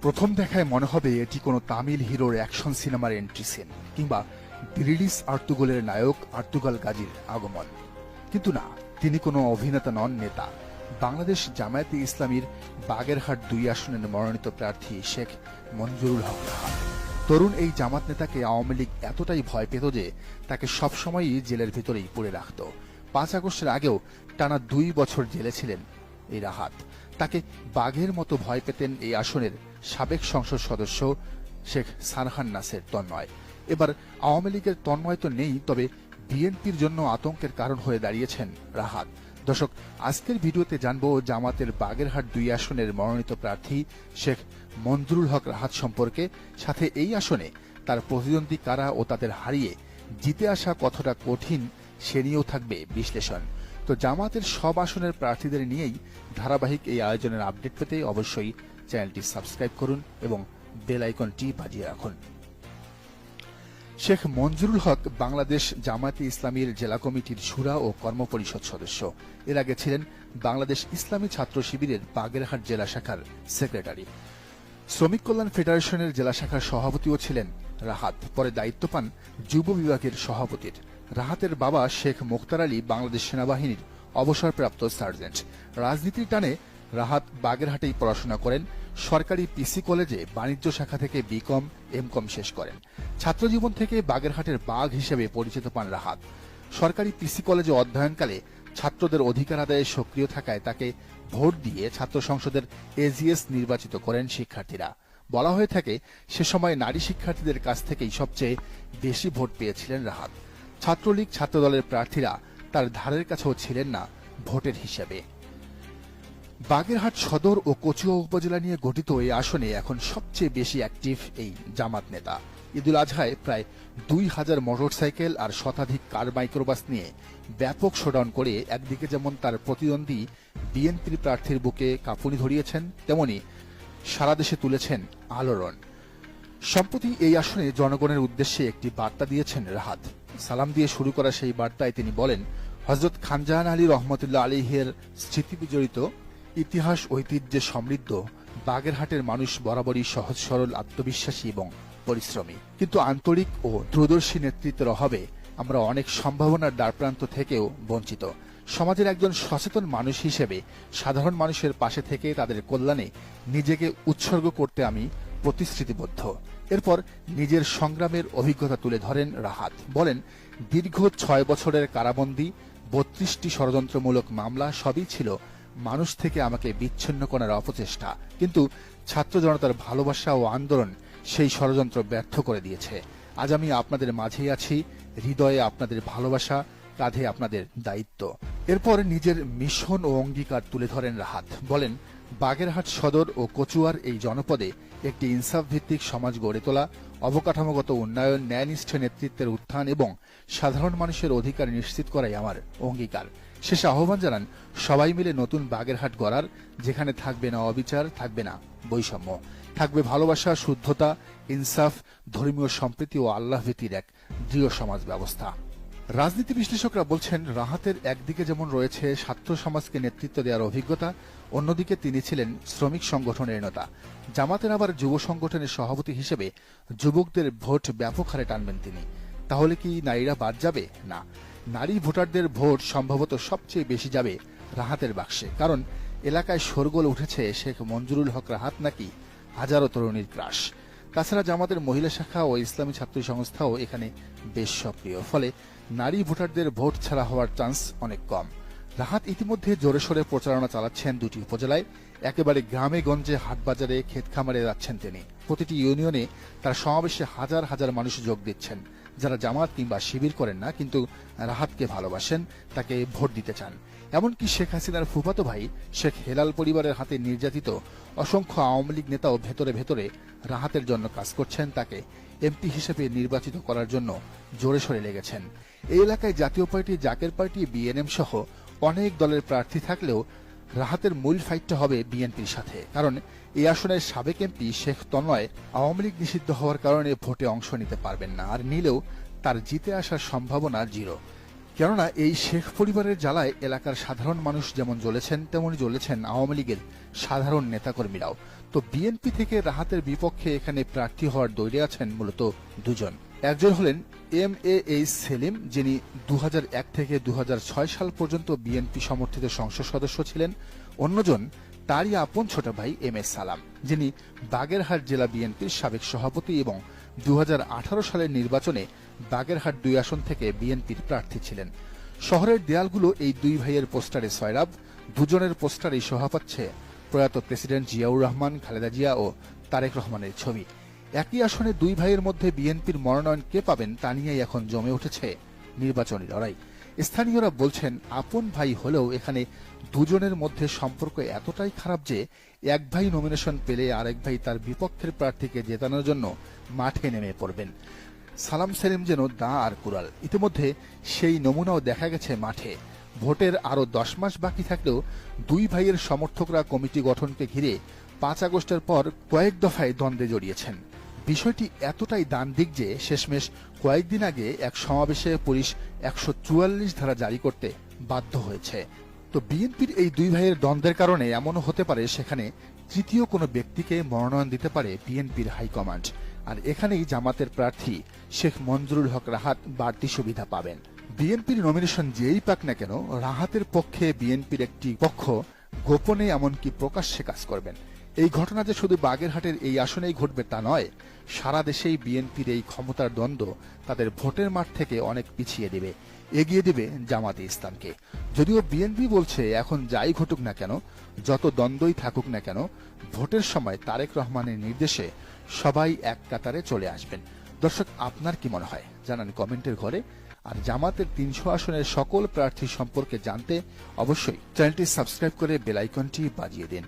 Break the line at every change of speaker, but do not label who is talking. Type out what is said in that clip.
প্রথম দেখায় মনে হবে এটি কোনো তামিল হিরোর অ্যাকশন সিনেমার এন্ট্রি সিন কিংবা ব্রিটিশ আর্তুগলের নায়ক আর্তুগাল গাজীর আগমন। কিন্তু না, তিনি কোনো অভিনেতা নন, নেতা। বাংলাদেশ জামায়াতে ইসলামীর বাগেরহাট ২ আসনের মনোনীত প্রার্থী শেখ মঞ্জুরুল হক রাহাত। তরুণ এই জামাত নেতাকে আওয়ামী লীগ এতটাই ভয় পেত যে তাকে সবসময়ই জেলের ভিতরেই পড়ে রাখত। ৫ আগস্টের আগেও টানা ২ বছর জেলে ছিলেন এই রাহাত। তাকে বাঘের মতো ভয় পেতেন এই আসনের সাবেক সংসদ সদস্য শেখ সারহান নাসের তন্ময়। এবার আওয়ামী লীগের তন্ময় তো নেই, তবে বিএনপির জন্য আতঙ্কের কারণ হয়ে দাঁড়িয়েছেন রাহাত। দর্শক, আজকের ভিডিওতে জানবো জামাতের বাগেরহাট ২ আসনের মনোনীত প্রার্থী শেখ মঞ্জুরুল হক রাহাত সম্পর্কে, সাথে এই আসনে তার প্রতিদ্বন্দ্বী কারা ও তাদের হারিয়ে জিতে আসা কতটা কঠিন সে নিয়েও থাকবে বিশ্লেষণ। তো জামাতের সব আসনের প্রার্থীদের নিয়েই ধারাবাহিক এই আয়োজনের আপডেট পেতে অবশ্যই চ্যানেলটি সাবস্ক্রাইব করুন এবং বেল আইকনটি বাজিয়ে রাখুন। শেখ মঞ্জুরুল হক বাংলাদেশ জামায়াতে ইসলামীর জেলা কমিটির শুরা ও কর্মপরিষদ সদস্য। এর আগে ছিলেন বাংলাদেশ ইসলামী ছাত্র শিবিরের বাগেরহাট জেলা শাখার সেক্রেটারি। শ্রমিক কল্যাণ ফেডারেশনের জেলা শাখার সভাপতিও ছিলেন রাহাত। পরে দায়িত্ব পান যুব বিভাগের সভাপতির। রাহাতের বাবা শেখ মোখতার আলী বাংলাদেশ সেনাবাহিনীর অবসরপ্রাপ্ত সার্জেন্ট। রাজনীতির টানে রাহাত বাগেরহাটেই পড়াশোনা করেন। সরকারি পিসি কলেজে বাণিজ্য শাখা থেকে বিকম এমকম শেষ করেন। ছাত্রজীবন থেকে বাগেরহাটের বাঘ হিসেবে পরিচিত পান রাহাত। সরকারি পিসি কলেজে অধ্যয়নকালে ছাত্রদের অধিকার আদায়ে সক্রিয় থাকায় তাকে ভোট দিয়ে ছাত্র সংসদের এজিএস নির্বাচিত করেন শিক্ষার্থীরা। বলা হয়ে থাকে সে সময় নারী শিক্ষার্থীদের কাছ থেকেই সবচেয়ে বেশি ভোট পেয়েছিলেন রাহাত। ছাত্রলীগ ছাত্রদলের প্রার্থীরা তার ধারের কাছেও ছিলেন না ভোটের হিসেবে। বাগেরহাট সদর ও কচুয়া উপজেলা নিয়ে গঠিত এই আসনে এখন সবচেয়ে বেশি অ্যাক্টিভ এই জামাত নেতা। ঈদুল আজহায় প্রায় ২,০০০ মোটরসাইকেল আর শতাধিক কার মাইক্রোবাস নিয়ে ব্যাপক শোডাউন করে একদিকে যেমন তার প্রতিদ্বন্দ্বী বিএনপির প্রার্থীর বুকে কাঁপুনি ধরিয়েছেন, তেমনি সারা দেশে তুলেছেন আলোড়ন। সম্প্রতি এই আসনে জনগণের উদ্দেশ্যে একটি বার্তা দিয়েছেন রাহাত। সালাম দিয়ে শুরু করা সেই বার্তায় তিনি বলেন, হযরত খানজাহান আলী রহমতুল্লাহ আলাইহির স্মৃতি বিজড়িত ইতিহাস ঐতিহ্যে সমৃদ্ধ বাগেরহাটের মানুষ বরাবরই সহজ সরল, আত্মবিশ্বাসী এবং পরিশ্রমী। কিন্তু আন্তরিক ও দূরদর্শী নেতৃত্বের অভাবে আমরা অনেক সম্ভাবনার দ্বারপ্রান্ত থেকেও বঞ্চিত। সমাজের একজন সচেতন মানুষ হিসেবে সাধারণ মানুষের পাশে থেকে তাদের কল্যাণে নিজেকে উৎসর্গ করতে আমি প্রতিশ্রুতিবদ্ধ। এরপর নিজের সংগ্রামের অভিজ্ঞতা তুলে ধরেন রাহাত। বলেন, দীর্ঘ ৬ বছরের কারাবন্দী, ৩২টি ষড়যন্ত্রমূলক মামলা সবই ছিল মানুষ থেকে আমাকে বিচ্ছিন্ন করার অপচেষ্টা। কিন্তু ছাত্র জনতার ভালোবাসা ও আন্দোলন সেই ষড়যন্ত্র ব্যর্থ করে দিয়েছে। আজ আমি আপনাদের মাঝেই আছি, হৃদয়ে আপনাদের ভালোবাসা, কাঁধে আপনাদের দায়িত্ব। এরপর নিজের মিশন ও অঙ্গীকার তুলে ধরেন রাহাত। বলেন, বাগেরহাট সদর ও কচুয়ার এই জনপদে একটি ইনসাফ ভিত্তিক সমাজ গড়ে তোলা, অবকাঠামোগত উন্নয়ন, ন্যায়নিষ্ঠ নেতৃত্বের উত্থান এবং সাধারণ মানুষের অধিকার নিশ্চিত করাই আমার অঙ্গীকার। শেষে আহ্বান জানান সবাই মিলে নতুন বাগেরহাট গড়ার, যেখানে থাকবে না অবিচার, থাকবে না বৈষম্য, থাকবে ভালোবাসা, শুদ্ধতা, ইনসাফ, ধর্মীয় সম্প্রীতি ও আল্লাহ ভীতির এক দৃঢ় সমাজ ব্যবস্থা। রাজনীতি বিশ্লেষকরা বলছেন, রাহাতের একদিকে যেমন রয়েছে ছাত্র সমাজকে নেতৃত্ব দেওয়ার অভিজ্ঞতা, অন্যদিকে তিনি ছিলেন শ্রমিক সংগঠনের নেতা। জামাতের আবার যুব সংগঠনের সভাপতি হিসেবে যুবকদের ভোট ব্যাপক হারে টানবেন তিনি। তাহলে কি নারীরা বাদ যাবে? না, নারী ভোটারদের ভোট সম্ভবত সবচেয়ে বেশি যাবে রাহাতের বাক্সে। কারণ এলাকায় শোরগোল উঠেছে শেখ মঞ্জুরুল হক রাহাত নাকি হাজারো তরুণীর ক্রাশ। তাছাড়া জামাতের মহিলা শাখা ও ইসলামী ছাত্র সংস্থাও এখানে বেশ সক্রিয়। ফলে নারী ভোটারদের ভোট ছাড়া হওয়ার চান্স অনেক কম। রাহাত ইতিমধ্যে জোরে সোরে প্রচারণা চালাচ্ছেন ২টি উপজেলায়। একেবারে গ্রামে গঞ্জে, হাটবাজারে, ক্ষেত খামারে যাচ্ছেন তিনি। প্রতিটি ইউনিয়নে তার সমাবেশে হাজার হাজার মানুষ যোগ দিচ্ছেন, যারা জামাত কিংবা শিবির করেন না, কিন্তু রাহাতকে ভালোবাসেন, তাকে ভোট দিতে চান। এমনকি শেখ হাসিনার ফুফাতো ভাই শেখ হেলাল পরিবারের হাতে নির্যাতিত অসংখ্য আওয়ামী লীগ নেতাও ভেতরে ভেতরে রাহাতের জন্য কাজ করছেন, তাকে এমপি হিসেবে নির্বাচিত করার জন্য জোরে সোরে লেগেছেন। এই এলাকায় জাতীয় পার্টি, জাকের পার্টি, বিএনএম সহ অনেক দলের প্রার্থী থাকলেও রাহাতের মূল ফাইটটা হবে বিএনপির সাথে। কারণ এই আসনের সাবেক এমপি শেখ তন্ময় আওয়ামী লীগ নিষিদ্ধ হওয়ার কারণে ভোটে অংশ নিতে পারবেন না, আর নিলেও তার জিতে আসার সম্ভাবনা জিরো। কেননা এই শেখ পরিবারের জ্বালায় এলাকার সাধারণ মানুষ যেমন জ্বলেছেন, তেমনি জ্বলেছেন আওয়ামী লীগের সাধারণ নেতাকর্মীরাও। তো বিএনপি থেকে রাহাতের বিপক্ষে এখানে প্রার্থী হওয়ার দৌড়ে আছেন মূলত দুজন। একজন হলেন MAH সেলিম, যিনি 2001 থেকে 2006 সাল পর্যন্ত বিএনপি সমর্থিত সংসদ সদস্য ছিলেন। অন্যজন তারই আপন ছোট ভাই MS সালাম, যিনি বাগেরহাট জেলা বিএনপির সাবেক সভাপতি এবং 2018 সালের নির্বাচনে বাগেরহাট 2 আসন থেকে বিএনপির প্রার্থী ছিলেন। শহরের দেয়ালগুলো এই দুই ভাইয়ের পোস্টারে সয়রাব। দুজনের পোস্টারেই শোভা পাচ্ছে প্রয়াত প্রেসিডেন্ট জিয়াউর রহমান, খালেদা জিয়া ও তারেক রহমানের ছবি। একই আসনে দুই ভাইয়ের মধ্যে বিএনপির মনোনয়ন কে পাবেন তা নিয়েই এখন জমে উঠেছে নির্বাচনী লড়াই। স্থানীয়রা বলছেন, আপন ভাই হলেও এখানে দুজনের মধ্যে সম্পর্ক এতটাই খারাপ যে এক ভাই নমিনেশন পেলে আরেক ভাই তার বিপক্ষের প্রার্থীকে জেতানোর জন্য মাঠে নেমে পড়বেন। সালাম সেলিম যেন দা আর কুড়াল। ইতিমধ্যে সেই নমুনাও দেখা গেছে মাঠে। ভোটের আরো 10 মাস বাকি থাকলেও দুই ভাইয়ের সমর্থকরা কমিটি গঠনকে ঘিরে 5 আগস্টের পর কয়েক দফায় দ্বন্দ্বে জড়িয়েছেন। বিষয়টি এতটাই দ্বান্দ্বিক যে শেষমেশ কয়েকদিন আগে এক সমাবেশে পুলিশ 144 ধারা জারি করতে বাধ্য হয়েছে। তো বিএনপির এই দুই ভাইয়ের দ্বন্দ্বের কারণে এমনও হতে পারে সেখানে তৃতীয় কোনো ব্যক্তিকে মনোনয়ন দিতে পারে বিএনপির হাইকমান্ড। আর এখানেই জামাতের প্রার্থী শেখ মঞ্জুরুল হক রাহাত বাড়তি সুবিধা পাবেন। বিএনপির নমিনেশন যেই পাক না কেন, রাহাতের পক্ষে বিএনপির একটি পক্ষ গোপনে এমনকি প্রকাশ্যে কাজ করবেন। এই ঘটনা যে শুধু বাগেরহাটের এই আসনেই ঘটবে তা নয়, সারা দেশেই বিএনপির এই ক্ষমতার দ্বন্দ্ব তাদের ভোটের মাঠ থেকে অনেক পিছিয়ে দেবে, এগিয়ে দেবে জামাতে ইসলামকে। যদিও বিএনপি বলছে এখন যাই ঘটুক না কেন, যত দ্বন্দ্বই থাকুক না কেন, ভোটের সময় তারেক রহমানের নির্দেশে সবাই এক কাতারে চলে আসবেন। দর্শক, আপনার কি মনে হয় জানান কমেন্টের ঘরে। আর জামাতের 300 আসনের সকল প্রার্থী সম্পর্কে জানতে অবশ্যই চ্যানেলটি সাবস্ক্রাইব করে বেল আইকনটি বাজিয়ে দিন।